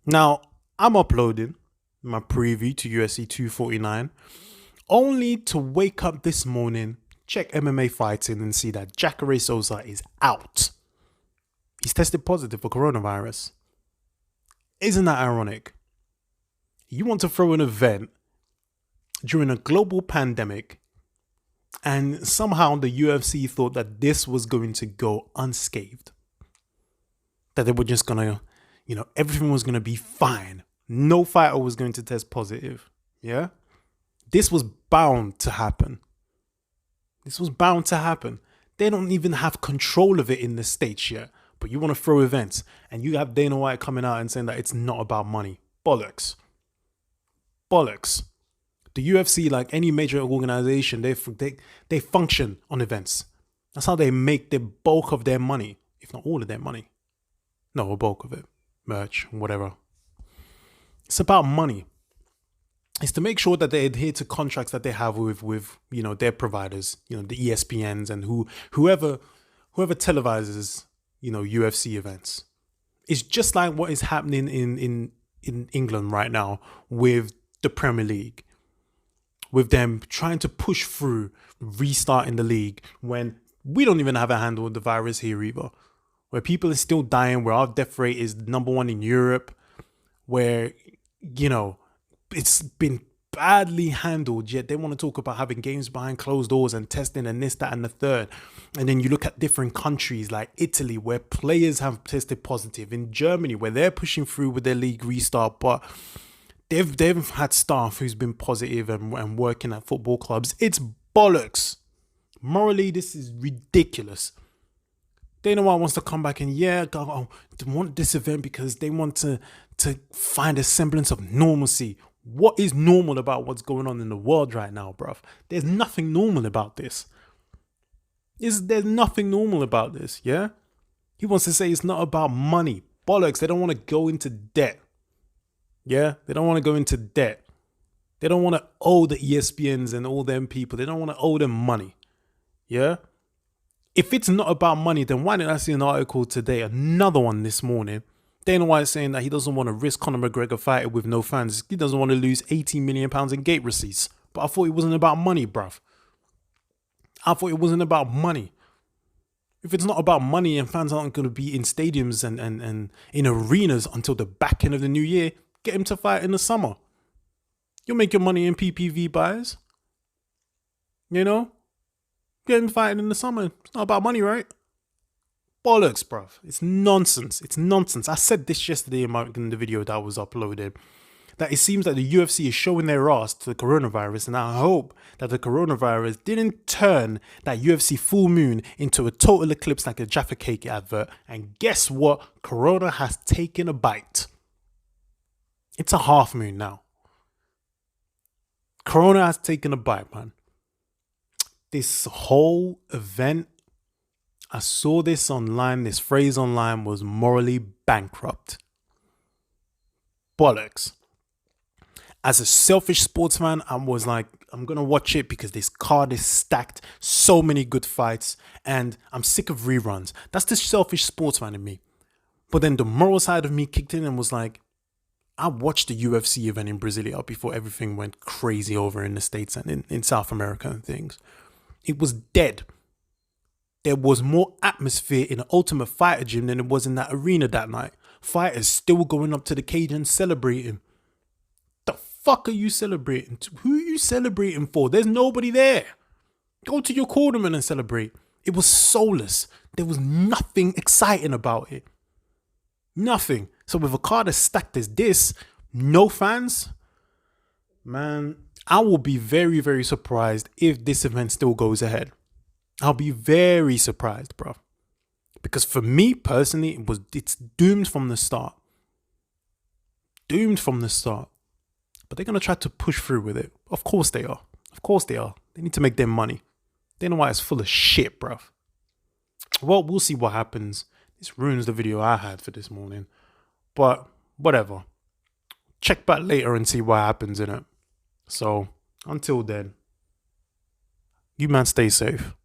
Now, I'm uploading my preview to UFC 249 only to wake up this morning, check MMA fighting and see that Jacare is out. He's tested positive for coronavirus. Isn't that ironic? You want to throw an event during a global pandemic, and somehow the UFC thought that this was going to go unscathed. That they were just going to, everything was going to be fine. No fighter was going to test positive. Yeah? This was bound to happen. This was bound to happen. They don't even have control of it in the States yet. But you want to throw events, and you have Dana White coming out and saying that it's not about money. Bollocks. Bollocks. The UFC, like any major organization, they function on events. That's how they make the bulk of their money, if not all of their money. No, a bulk of it. Merch, whatever. It's about money. It's to make sure that they adhere to contracts that they have with their providers, the ESPNs and whoever televises, UFC events. It's just like what is happening in England right now with the Premier League, with them trying to push through restarting the league when we don't even have a handle with the virus here either, where people are still dying, where our death rate is #1 in Europe, where, it's been badly handled, yet they want to talk about having games behind closed doors and testing and this, that, and the third. And then you look at different countries like Italy, where players have tested positive, in Germany, where they're pushing through with their league restart, but they've had staff who's been positive and working at football clubs. It's bollocks. Morally, this is ridiculous. Dana White wants to come back and they want this event because they want to find a semblance of normalcy. What is normal about what's going on in the world right now, bruv? There's nothing normal about this. There's nothing normal about this, yeah? He wants to say it's not about money. Bollocks, they don't want to go into debt. Yeah? They don't want to go into debt. They don't want to owe the ESPNs and all them people. They don't want to owe them money. Yeah? If it's not about money, then why didn't I see an article today, another one this morning, Dana White saying that he doesn't want to risk Conor McGregor fighting with no fans. He doesn't want to lose £18 million in gate receipts. But I thought it wasn't about money, bruv. I thought it wasn't about money. If it's not about money and fans aren't going to be in stadiums and in arenas until the back end of the new year, get him to fight in the summer. You'll make your money in PPV buys. Get him fighting in the summer. It's not about money, right? Bollocks, bruv. It's nonsense. It's nonsense. I said this yesterday in the video that was uploaded, that it seems that the UFC is showing their ass to the coronavirus, and I hope that the coronavirus didn't turn that UFC full moon into a total eclipse like a Jaffa Cake advert. And guess what? Corona has taken a bite. It's a half moon now. Corona has taken a bite, man. This whole event, I saw this online, this phrase online was morally bankrupt. Bollocks. As a selfish sportsman, I was like, I'm going to watch it because this card is stacked. So many good fights. And I'm sick of reruns. That's the selfish sportsman in me. But then the moral side of me kicked in and was like, I watched the UFC event in Brasilia before everything went crazy over in the States and in South America and things. It was dead. There was more atmosphere in an Ultimate Fighter gym than it was in that arena that night. Fighters still going up to the cage and celebrating. The fuck are you celebrating? Who are you celebrating for? There's nobody there. Go to your cornerman and celebrate. It was soulless. There was nothing exciting about it. Nothing. So with a card as stacked as this, no fans, man, I will be very, very surprised if this event still goes ahead. I'll be very surprised, bro. Because for me personally, it's doomed from the start. Doomed from the start. But they're going to try to push through with it. Of course they are. Of course they are. They need to make their money. They know why it's full of shit, bro. Well, we'll see what happens. This ruins the video I had for this morning. But whatever. Check back later and see what happens in it. So until then, you man stay safe.